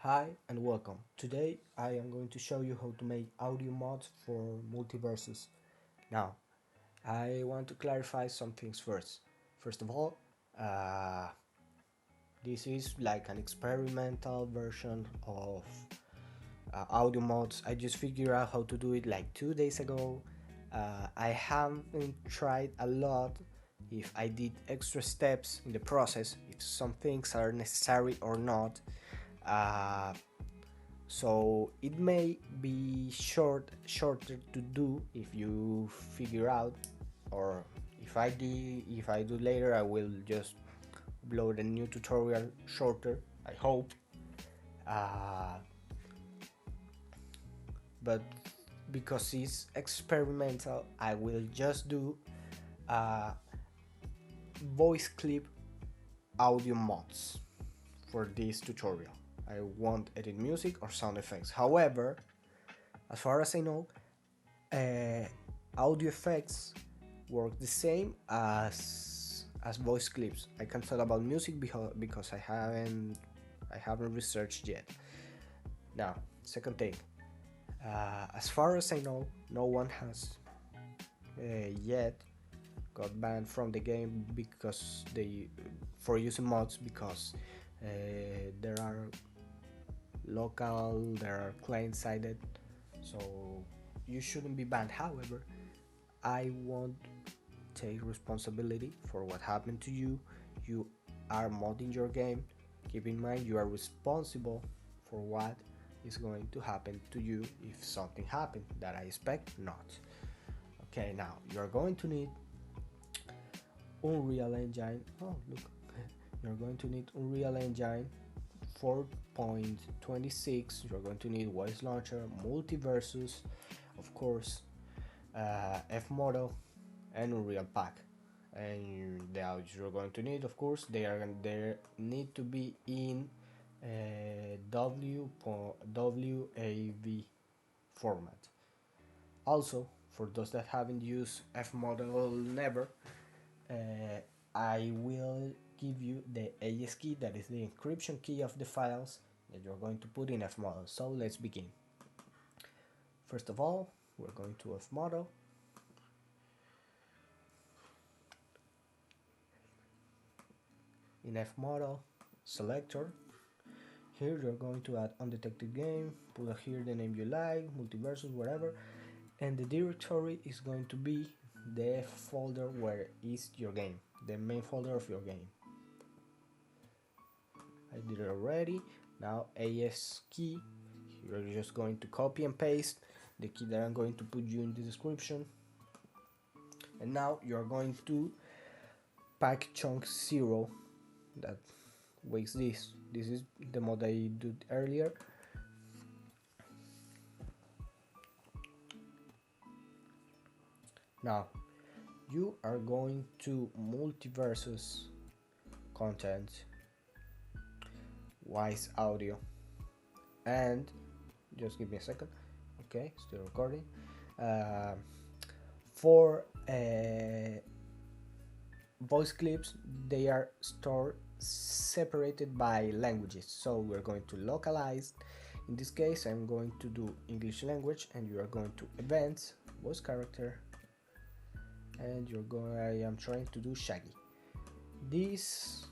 Hi and welcome. Today I am going to show you how to make audio mods for Multiversus. Now, I want to clarify some things first. First of all, uh, this is like an experimental version of audio mods. I just figured out how to do it like 2 days ago. I haven't tried a lot if I did extra steps in the process, if some things are necessary or not. Uh, so it may be shorter to do if you figure out, or if I do later, I will just upload a new tutorial shorter, I hope. uh, but because it's experimental, I will just do voice clip audio mods for this tutorial. I won't edit music or sound effects. However, as far as I know, uh, audio effects work the same as voice clips. I can't talk about music because I haven't researched yet. Now, second thing, as far as I know, no one has yet got banned from the game because for using mods, because there are there are client-sided, so you shouldn't be banned. However, I won't take responsibility for what happened to you. You are modding your game. Keep in mind, you are responsible for what is going to happen to you if something happened, that I expect not. Okay, now you're going to need Unreal Engine. Oh, look, you're going to need Unreal Engine 4.26. You're going to need Wwise Launcher, Multiversus, of course, FModel, and Unreal Pack. And the audios you're going to need, of course, they need to be in WAV format. Also, for those that haven't used FModel never, I will give you the AES key, that is the encryption key of the files that you're going to put in FModel. So let's begin. First of all, we're going to FModel. In FModel selector, here you're going to add undetected game, put here the name you like, Multiversus, whatever, and the directory is going to be the folder where is your game, the main folder of your game. I did it already. Now AS key, you're just going to copy and paste the key that I'm going to put you in the description, and now you're going to pack chunk 0 that makes this is the mod I did earlier. Now you are going to Multiversus content, Wwise audio, and just give me a second. Okay, still recording. For voice clips, they are stored separated by languages, so we're going to localize. In this case, I'm going to do English language, and you are going to events, voice character, and I am trying to do Shaggy. These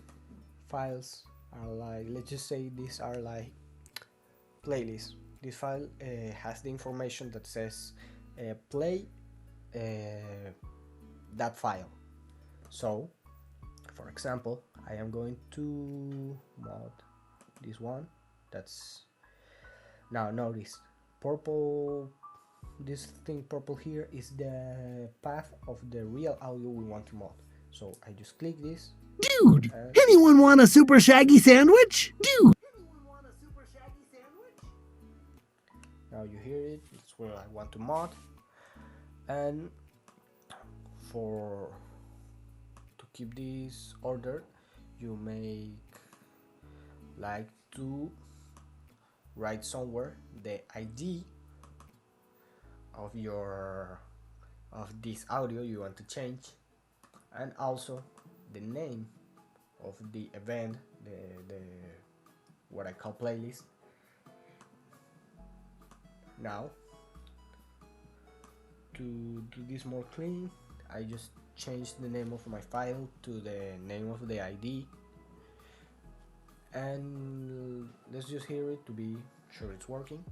files are like, let's just say these are like playlists. This file has the information that says play that file. So, for example, I am going to mod this one. That's now notice purple. This thing purple here is the path of the real audio we want to mod. So I just click this. Dude, anyone want a super shaggy sandwich? Dude. Now you hear it. It's where I want to mod, and to keep this ordered, you may like to write somewhere the ID of this audio you want to change, and also the name of the event, the what I call playlist, Now, to do this more clean, I just changed the name of my file to the name of the ID, and let's just hear it to be sure it's working.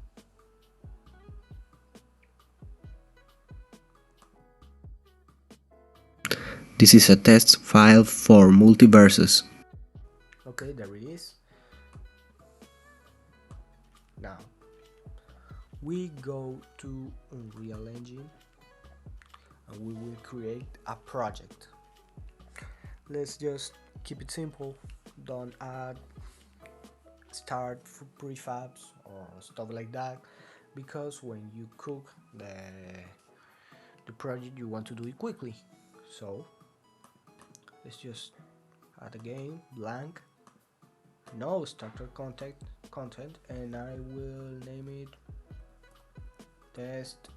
This is a test file for Multiversus. Okay, there it is. Now we go to Unreal Engine and we will create a project. Let's just keep it simple, don't add start prefabs or stuff like that, because when you cook the project you want to do it quickly. So let's just add again blank, no starter content, and I will name it test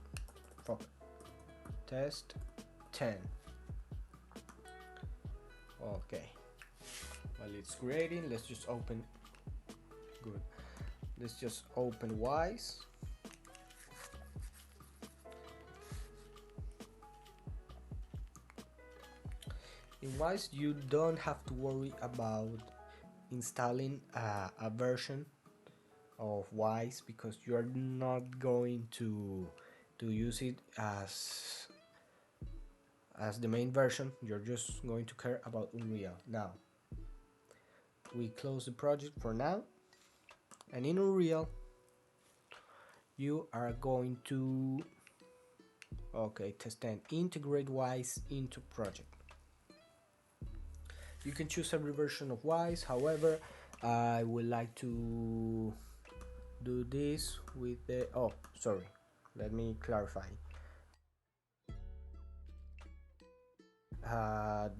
10. Okay, while it's creating, let's just open good let's just open Wise. In Wise you don't have to worry about installing a version of Wise, because you are not going to use it as the main version. You're just going to care about Unreal. Now we close the project for now, and in Unreal you are going to test 10, integrate Wise into project. You can choose every version of Wise, however I would like to do this with the let me clarify.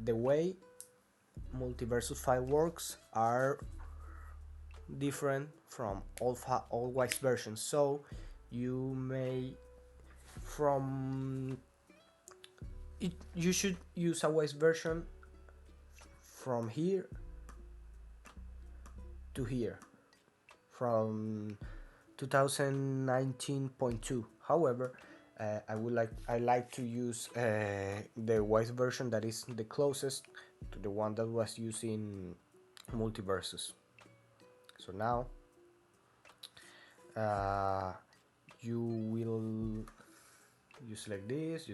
The way Multiversus file works are different from all Wise versions, so you may you should use a Wise version from here to here, from 2019.2. However, I like to use the Wise version that is the closest to the one that was used in Multiversus. So now you will select this,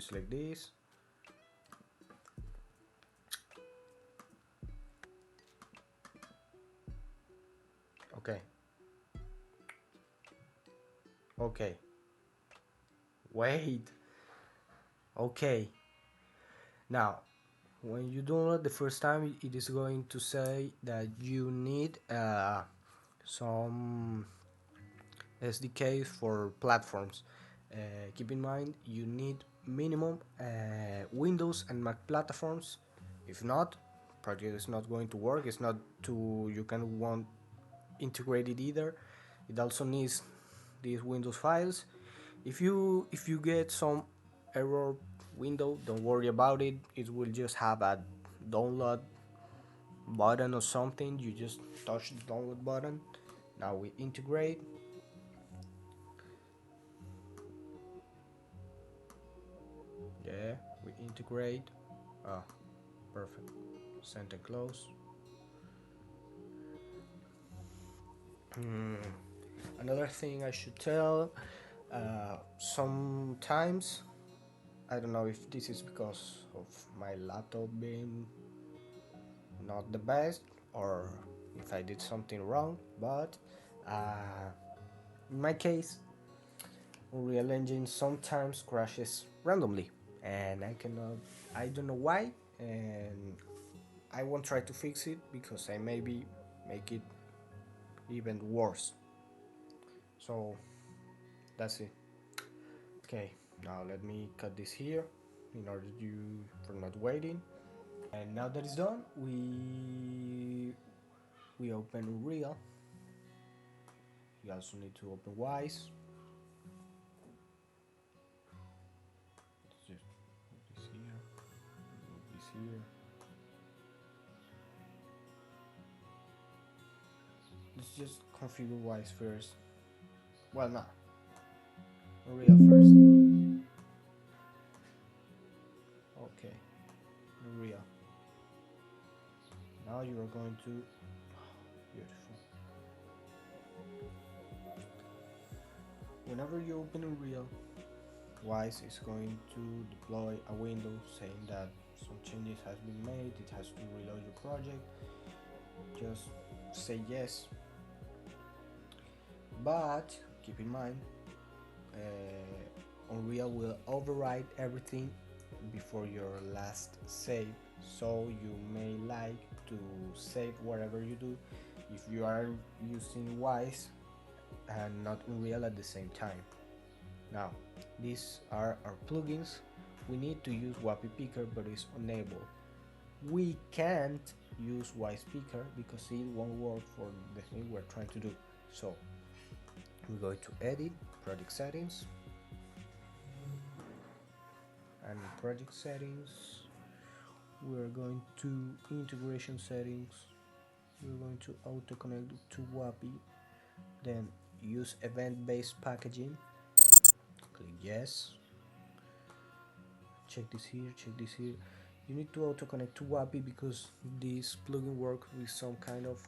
okay, wait, okay. Now when you download the first time, it is going to say that you need some SDKs for platforms. Keep in mind you need minimum Windows and Mac platforms. If not, project is not going to work. It's not you can want integrated either. It also needs these Windows files. If you get some error window, don't worry about it. It will just have a download button or something. You just touch the download button. Now we integrate. Yeah, we integrate. Perfect. Send and close. Another thing I should tell, sometimes, I don't know if this is because of my laptop being not the best or if I did something wrong, but in my case Unreal Engine sometimes crashes randomly, and I don't know why, and I won't try to fix it because I maybe make it even worse. So that's it. Okay, now let me cut this here in order for not waiting. And now that it's done, we open Unreal. You also need to open Wise. Let's just put this here, move this here. Let's just configure Wise first. Well, no. Unreal first. Okay, Unreal. Now you are going to, beautiful. Whenever you open Unreal, Wise is going to deploy a window saying that some changes has been made, it has to reload your project. Just say yes, but keep in mind, Unreal will override everything before your last save, so you may like to save whatever you do if you are using Wise and not Unreal at the same time. Now, these are our plugins. We need to use WAPI Picker, but it's unable. We can't use Wise Picker because it won't work for the thing we're trying to do. So we go to Edit, Project Settings, and in Project Settings we're going to Integration Settings. We're going to auto connect to WAPI, then use event-based packaging. Click yes. Check this here, check this here. You need to auto connect to WAPI because this plugin works with some kind of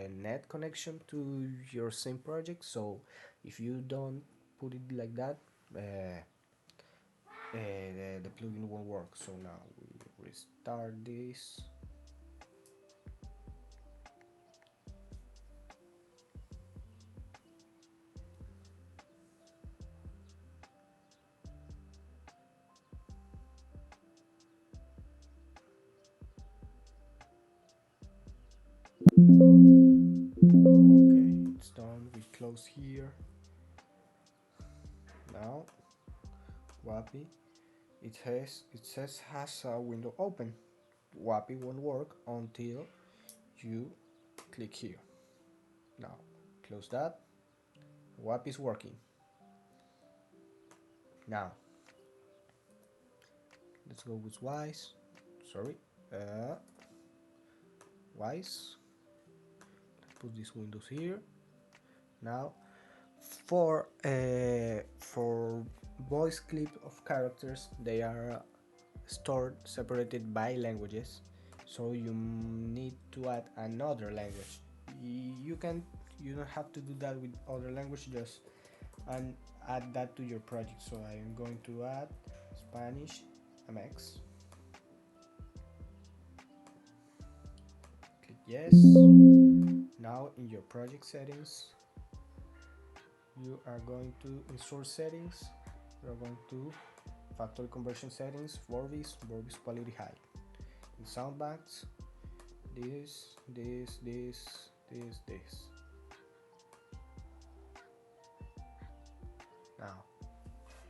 net connection to your same project. So if you don't put it like that, the plugin won't work. So now we restart this. Okay, it's done. We close here. Now WAPI, it says has a window open. WAPI won't work until you click here. Now close that. WAPI is working. Now let's go with Wise. Sorry, Wise. Let's put these windows here. Now for voice clip of characters, they are stored separated by languages, so you need to add another language. You don't have to do that with other language, just and add that to your project. So I am going to add Spanish MX. Click yes. Now in your project settings, you are going to in source settings, you are going to factory conversion settings, Vorbis quality high. In soundbanks, this. Now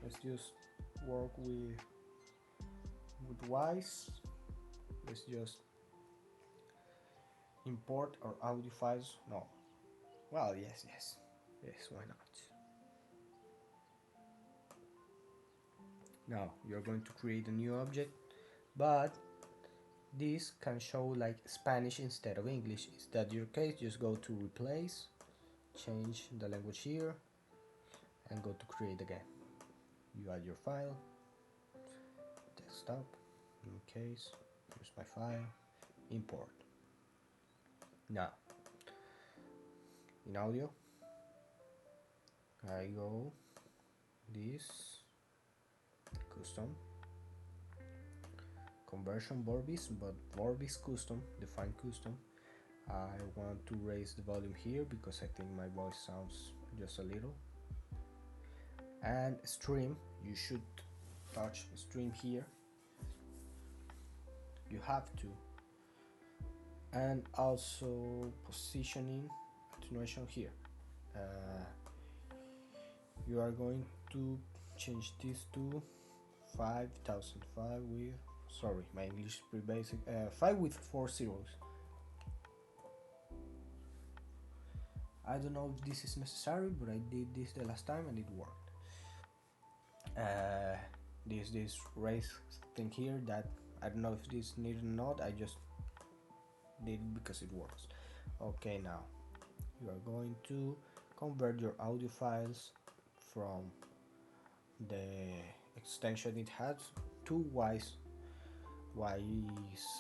let's just work with Wise. Let's just import our audio files. No, well, yes, why not? Now you're going to create a new object, but this can show like Spanish instead of English. Is that your case? Just go to replace, change the language here, and go to create again. You add your file, desktop, in case, here's my file, import. Now, in audio, I go this, custom, conversion Vorbis, but Vorbis custom, define custom. I want to raise the volume here because I think my voice sounds just a little. And stream, you should touch stream here. You have to. And also positioning, attenuation here. You are going to change this to 5005 with, sorry, my English is pretty basic, 5 with 4 zeros. I don't know if this is necessary, but I did this the last time and it worked. This raise thing here that I don't know if this needed or not, I just did it because it works. Okay, now you are going to convert your audio files from the extension it has to Wwise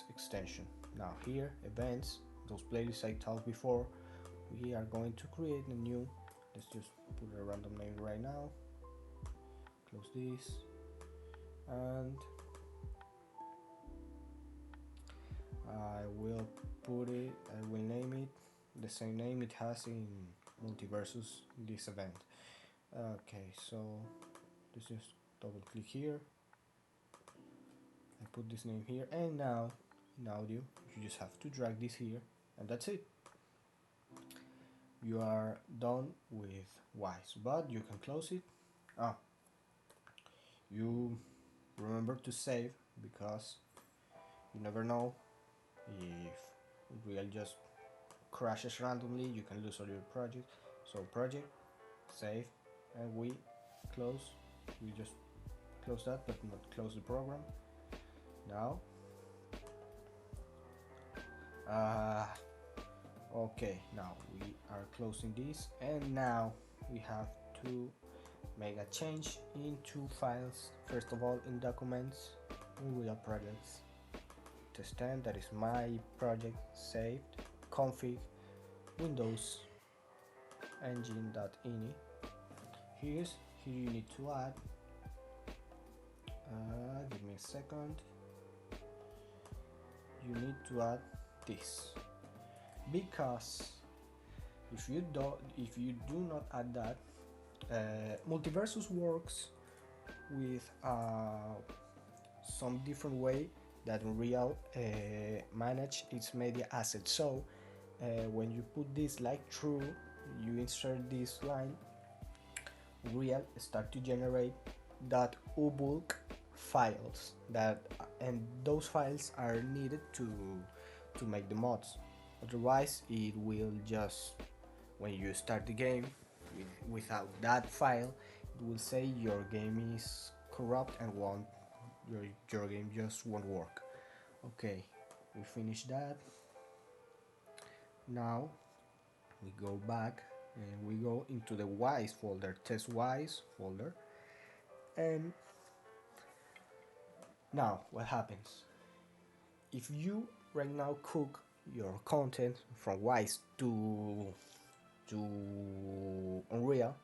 extension. Now here, events, those playlists I talked before, we are going to create a new, let's just put a random name right now, close this, and I will name it the same name it has in Multiversus, this event. Okay, so let's just double click here, I put this name here, and now in audio you just have to drag this here, and that's it. You are done with Wwise, but you can close it. You remember to save, because you never know if Unreal just crashes randomly, you can lose all your project. So project, save, and we close. We just close that, but not close the program. Now, okay, now we are closing this, and now we have to make a change in two files. First of all, in documents, Unreal projects, test 10, that is my project, saved, config, Windows Engine.ini. Here you need to add, give me a second, you need to add this, because if you do not add that, Multiversus works with some different way that Unreal manage its media assets. So when you put this like true, you insert this line, Unreal start to generate .ubulk files, and those files are needed to make the mods. Otherwise it will just, when you start the game without that file, it will say your game is corrupt and your game just won't work. Okay, we finished that. Now we go back and we go into the Wwise folder, test Wwise folder, and now what happens if you right now cook your content from Wwise to Unreal?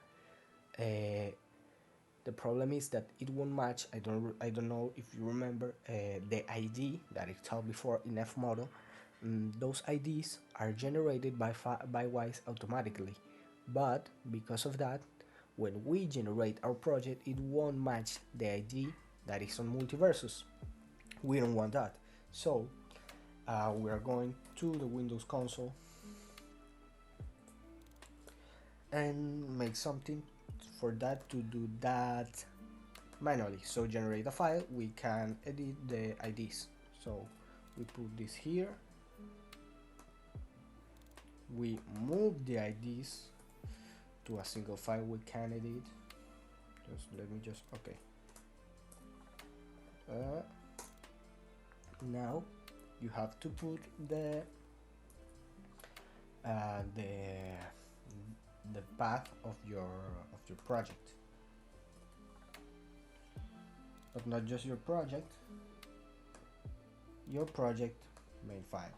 The problem is that it won't match. I don't know if you remember the ID that I told before in FModel. Those IDs are generated by Wwise automatically, but because of that, when we generate our project, it won't match the ID that is on Multiversus. We don't want that, so we are going to the Windows console and make something for that to do that manually. So generate a file, we can edit the IDs. So we put this here, we move the IDs to a single file we can edit. Okay. Now you have to put the path of your project, but not just your project main file.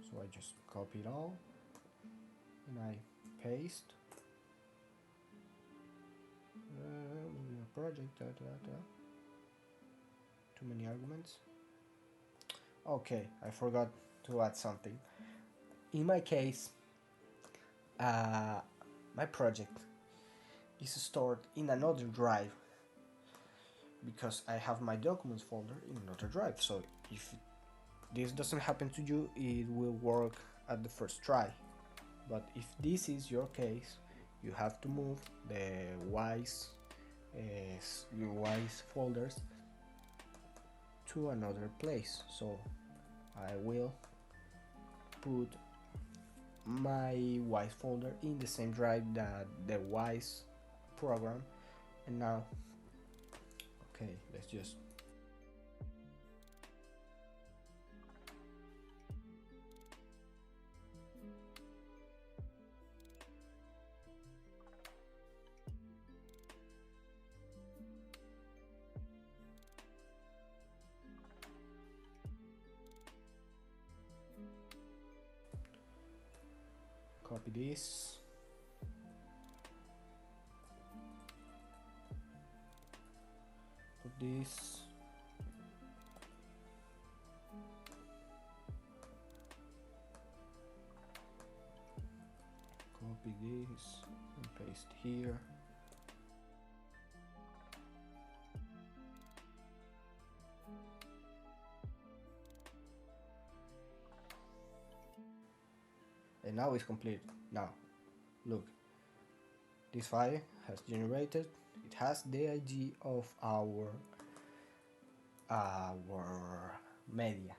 So I just copy it all and I paste project, too many arguments. Okay, I forgot to add something. In my case, my project is stored in another drive because I have my documents folder in another drive. So if this doesn't happen to you, it will work at the first try. But if this is your case, you have to move the your Wwise folders to another place. So I will put my Wwise folder in the same drive that the Wwise program, and now okay, let's just Copy this. Put this. Copy this and paste here. And now it's complete. Now, look, this file has generated. It has the ID of our media.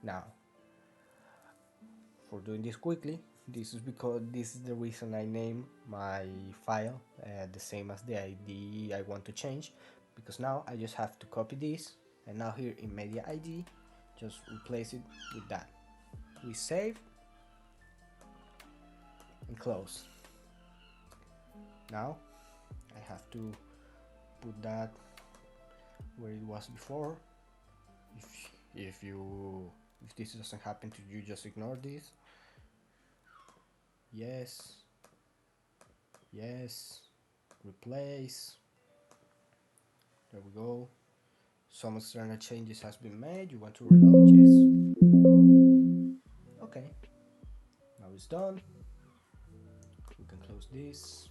Now, for doing this quickly, this is because this is the reason I name my file the same as the ID I want to change, because now I just have to copy this, and now here in media ID, just replace it with that. We save and close. Now I have to put that where it was before. If this doesn't happen to you, just ignore this. Yes, yes, replace. There we go. Some external changes has been made. You want to reload? Yes. Okay. Now it's done. We can close this.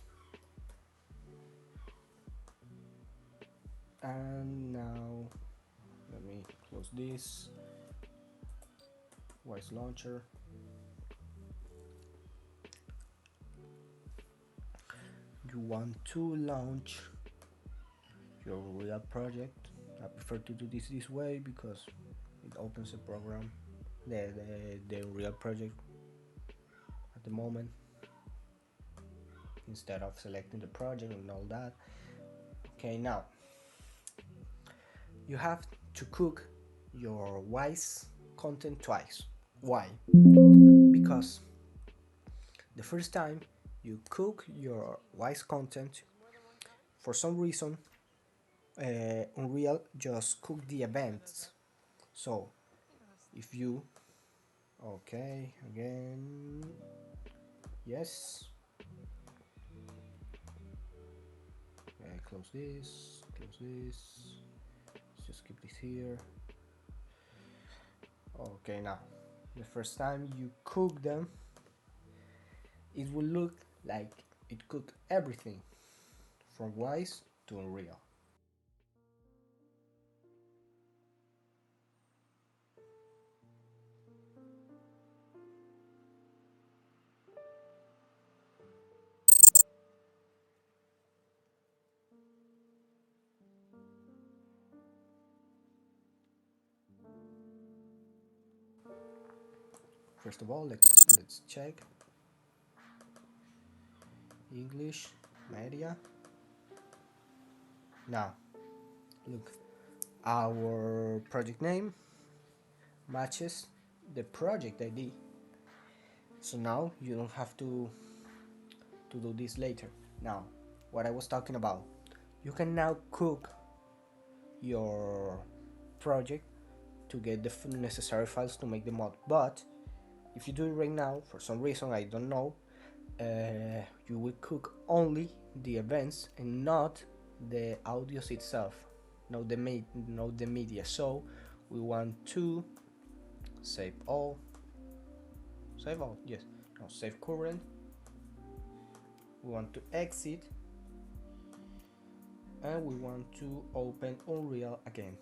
And now let me close this. Wwise launcher. You want to launch your real project. I prefer to do this way because it opens the program, the real project at the moment, instead of selecting the project and all that. Okay, now you have to cook your Wwise content twice. Why? Because the first time you cook your Wwise content, for some reason Unreal just cook the events. So if you, okay, again, yes, close this, let's just keep this here. Okay, now the first time you cook them, it will look like it cooked everything from Wwise to Unreal. First of all, let's check English media. Now look, our project name matches the project ID, so now you don't have to do this later. Now, what I was talking about, you can now cook your project to get the necessary files to make the mod, but if you do it right now, for some reason I don't know, you will cook only the events and not the audios itself, not the media. So we want to save all, yes, no, save current. We want to exit, and we want to open Unreal again.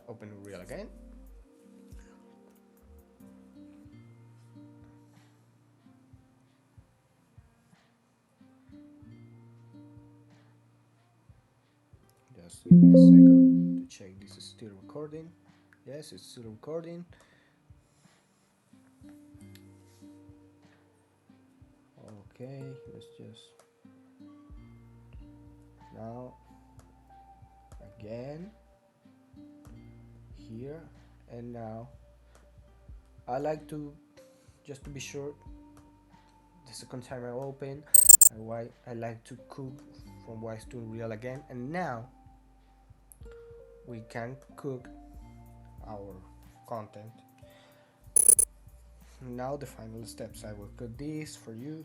Open Unreal again. Just give me a second to check this is still recording. Yes, it's still recording. Okay, let's just now again here, and now I like to, just to be sure, the second time I open, I like to cook from Wwise to Unreal again, and now we can cook our content. Now the final steps. I will cut this for you.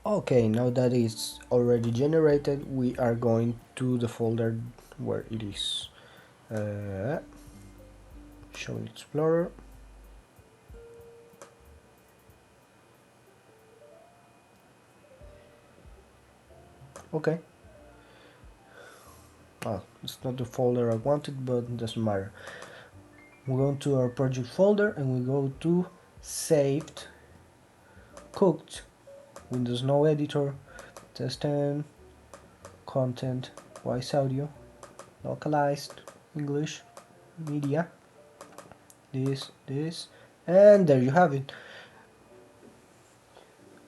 Okay, now that it's already generated, we are going to the folder where it is. Show in Explorer. Okay. Well, it's not the folder I wanted, but it doesn't matter. We go to our project folder and we go to saved, cooked, Windows No Editor, test 10, content, Wwise audio, localized, English, media, this, and there you have it.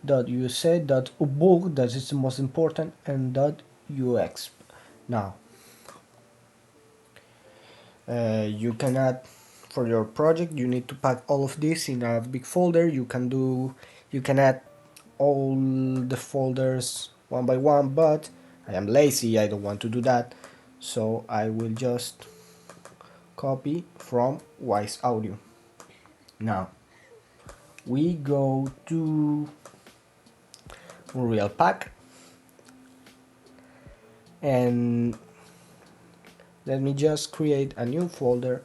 .use.ubulk, that is the most important, and .ux. Now, you can add for your project. You need to pack all of this in a big folder. You can add all the folders one by one, but I am lazy. I don't want to do that, so I will just copy from Wwise Audio. Now we go to Unreal Pack and let me just create a new folder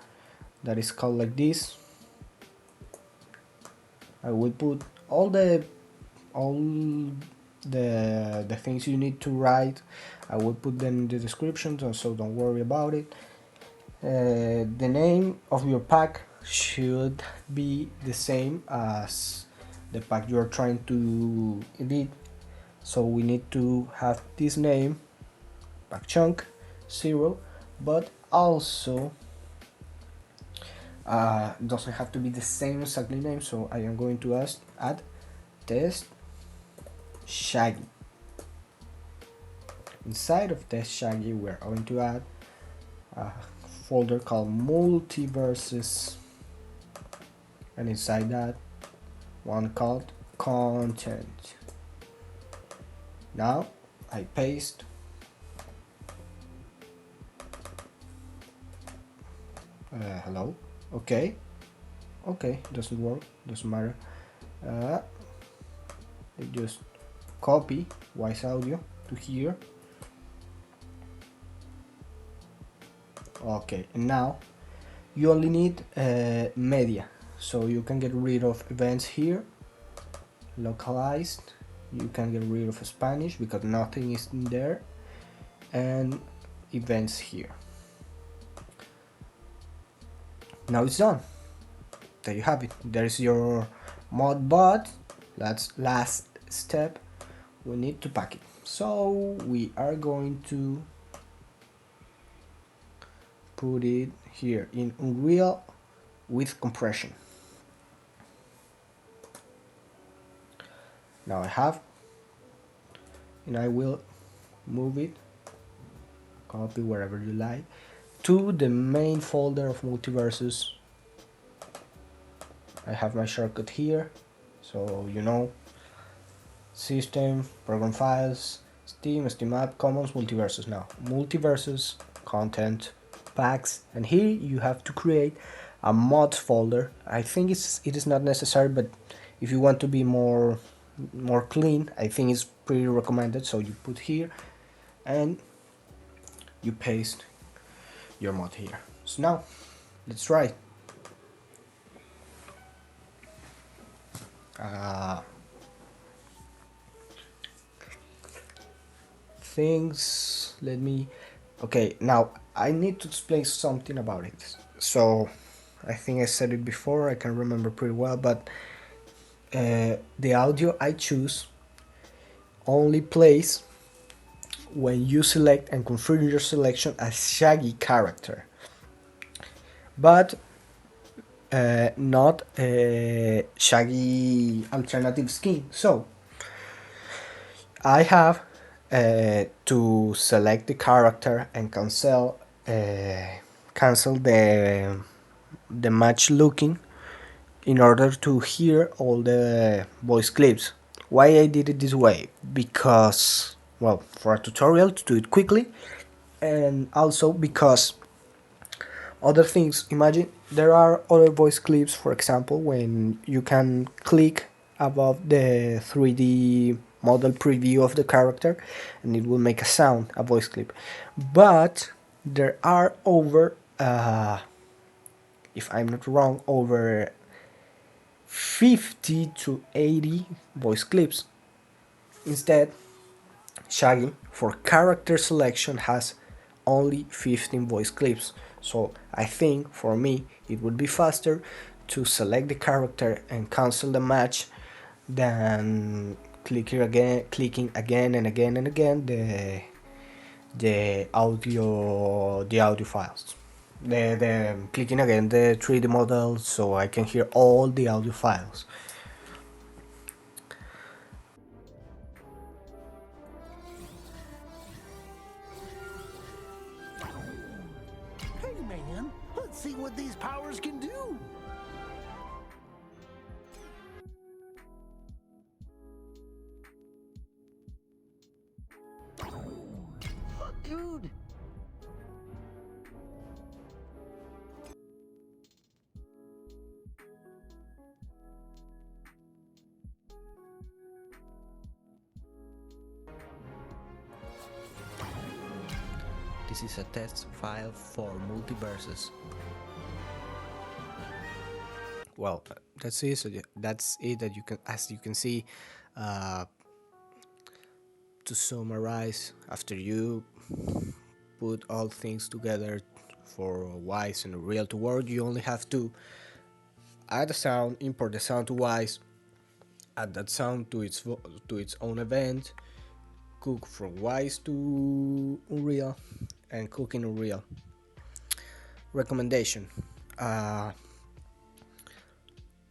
that is called like this. I will put all the things you need to write. I will put them in the description, so don't worry about it. The name of your pack should be the same as the pack you are trying to edit, so we need to have this name, pack chunk 0, but also doesn't have to be the same exactly name, so I am going to add test Shaggy. Inside of test Shaggy we're going to add a folder called Multiversus, and inside that one called content. Now I paste hello. Okay, doesn't work, doesn't matter. I just copy Wwise Audio to here. Okay, and now you only need media, so you can get rid of events here, localized, you can get rid of Spanish because nothing is in there, and events here. Now it's done. There you have it. There is your mod, but that's last step. We need to pack it. So we are going to put it here in Unreal with compression. Now I have, and I will move it, copy wherever you like, to the main folder of Multiversus. I have my shortcut here, so you know, system, program files, Steam, Steam app, Commons, Multiversus. Now Multiversus, content, packs, and here you have to create a mods folder. I think it is not necessary, but if you want to be more clean, I think it's pretty recommended. So you put here and you paste your mod here. So now let's try. Things, let me, okay, now I need to explain something about it. So I think I said it before, I can remember pretty well, but the audio I choose only plays when you select and configure your selection as Shaggy character, but not Shaggy alternative skin. So I have to select the character and cancel the match looking in order to hear all the voice clips. Why I did it this way? Because, well, for a tutorial to do it quickly, and also because other things, imagine there are other voice clips, for example, when you can click above the 3D model preview of the character and it will make a sound, a voice clip. But there are over, if I'm not wrong, over 50 to 80 voice clips. Instead, Shaggy for character selection has only 15 voice clips. So I think for me it would be faster to select the character and cancel the match than clicking again and again and again the audio files. The clicking again the 3D model so I can hear all the audio files. Hey man, let's see what these powers can do. Dude. This is a test file for Multiversus. Well, that's it. So that's it. That you can, as you can see, uh, to summarize, after you put all things together for Wise and Unreal to work, you only have to add a sound, import the sound to Wise, add that sound to its own event, cook from Wise to Unreal, and cook in Unreal. Recommendation: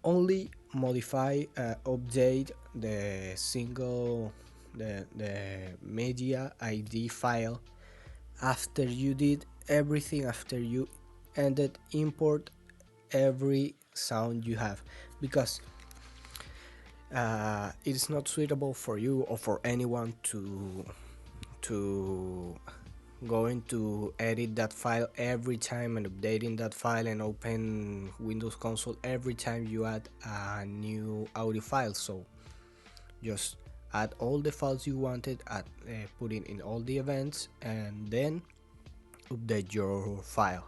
only modify, update the media ID file after you did everything, after you ended import every sound you have, because it is not suitable for you or for anyone to going to edit that file every time and updating that file and open Windows Console every time you add a new audio file. So just add all the files you wanted, put in all the events, and then update your file.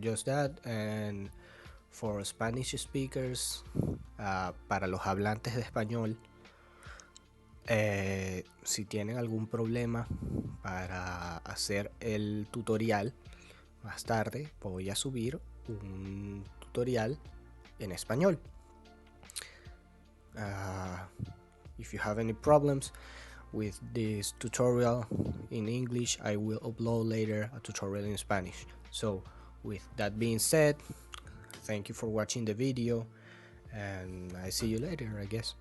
Just that. And for Spanish speakers, para los hablantes de español, si tienen algún problema para hacer el tutorial, más tarde voy a subir un tutorial en español. If you have any problems with this tutorial in English, I will upload later a tutorial in Spanish. So with that being said, thank you for watching the video, and I see you later, I guess.